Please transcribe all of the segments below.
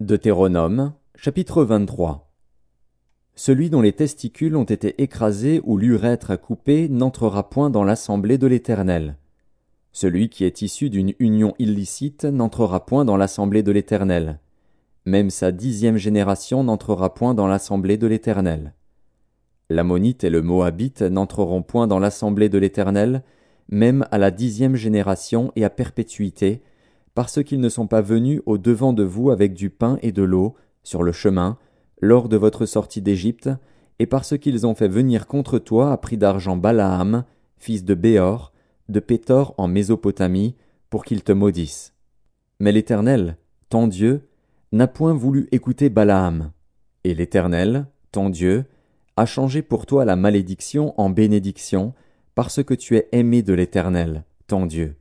Deutéronome, chapitre 23. Celui dont les testicules ont été écrasés ou l'urètre coupé n'entrera point dans l'assemblée de l'Éternel. Celui qui est issu d'une union illicite n'entrera point dans l'assemblée de l'Éternel. Même sa 10e génération n'entrera point dans l'assemblée de l'Éternel. L'Ammonite et le Moabite n'entreront point dans l'assemblée de l'Éternel, même à la 10e génération et à perpétuité, parce qu'ils ne sont pas venus au devant de vous avec du pain et de l'eau, sur le chemin, lors de votre sortie d'Égypte, et parce qu'ils ont fait venir contre toi à prix d'argent Balaam, fils de Béor, de Pétor en Mésopotamie, pour qu'il te maudisse. Mais l'Éternel, ton Dieu, n'a point voulu écouter Balaam, et l'Éternel, ton Dieu, a changé pour toi la malédiction en bénédiction, parce que tu es aimé de l'Éternel, ton Dieu.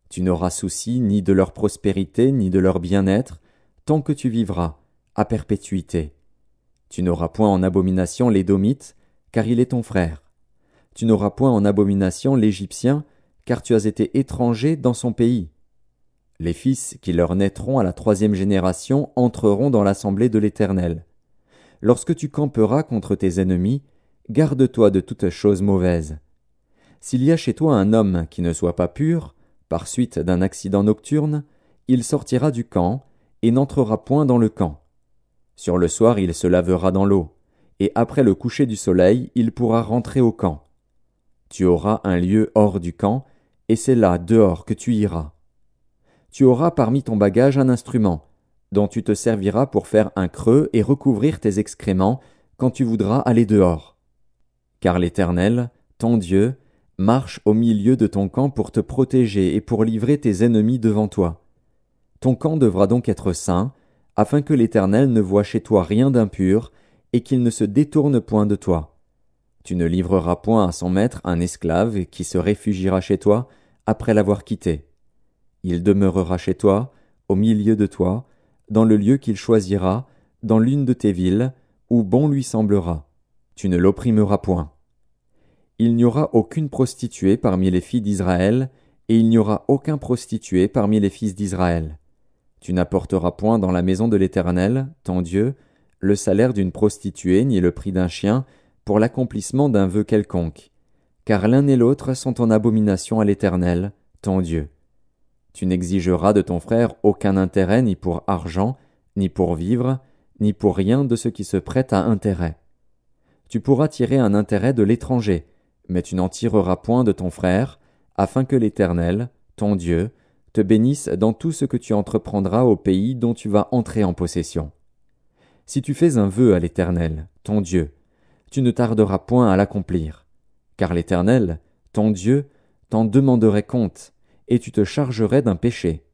Tu n'auras souci ni de leur prospérité ni de leur bien-être, tant que tu vivras, à perpétuité. Tu n'auras point en abomination l'Édomite, car il est ton frère. Tu n'auras point en abomination l'Égyptien, car tu as été étranger dans son pays. Les fils qui leur naîtront à la 3e génération entreront dans l'assemblée de l'Éternel. Lorsque tu camperas contre tes ennemis, garde-toi de toute chose mauvaise. S'il y a chez toi un homme qui ne soit pas pur, par suite d'un accident nocturne, il sortira du camp, et n'entrera point dans le camp. Sur le soir il se lavera dans l'eau, et après le coucher du soleil il pourra rentrer au camp. Tu auras un lieu hors du camp, et c'est là dehors que tu iras. Tu auras parmi ton bagage un instrument, dont tu te serviras pour faire un creux et recouvrir tes excréments, quand tu voudras aller dehors. Car l'Éternel, ton Dieu, marche au milieu de ton camp pour te protéger et pour livrer tes ennemis devant toi. Ton camp devra donc être saint, afin que l'Éternel ne voie chez toi rien d'impur, et qu'il ne se détourne point de toi. Tu ne livreras point à son maître un esclave qui se réfugiera chez toi, après l'avoir quitté. Il demeurera chez toi, au milieu de toi, dans le lieu qu'il choisira, dans l'une de tes villes, où bon lui semblera. Tu ne l'opprimeras point. Il n'y aura aucune prostituée parmi les filles d'Israël, et il n'y aura aucun prostitué parmi les fils d'Israël. Tu n'apporteras point dans la maison de l'Éternel, ton Dieu, le salaire d'une prostituée ni le prix d'un chien, pour l'accomplissement d'un vœu quelconque, car l'un et l'autre sont en abomination à l'Éternel, ton Dieu. Tu n'exigeras de ton frère aucun intérêt ni pour argent, ni pour vivre, ni pour rien de ce qui se prête à intérêt. Tu pourras tirer un intérêt de l'étranger, mais tu n'en tireras point de ton frère, afin que l'Éternel, ton Dieu, te bénisse dans tout ce que tu entreprendras au pays dont tu vas entrer en possession. Si tu fais un vœu à l'Éternel, ton Dieu, tu ne tarderas point à l'accomplir, car l'Éternel, ton Dieu, t'en demanderait compte, et tu te chargerais d'un péché.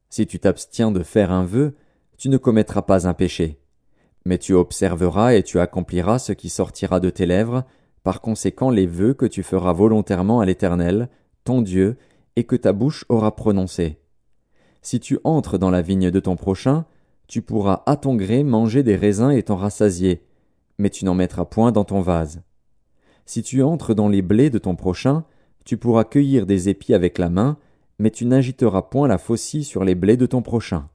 Si tu t'abstiens de faire un vœu, tu ne commettras pas un péché. Mais tu observeras et tu accompliras ce qui sortira de tes lèvres, par conséquent les vœux que tu feras volontairement à l'Éternel, ton Dieu, et que ta bouche aura prononcés. Si tu entres dans la vigne de ton prochain, tu pourras à ton gré manger des raisins et t'en rassasier, mais tu n'en mettras point dans ton vase. Si tu entres dans les blés de ton prochain, tu pourras cueillir des épis avec la main, mais tu n'agiteras point la faucille sur les blés de ton prochain.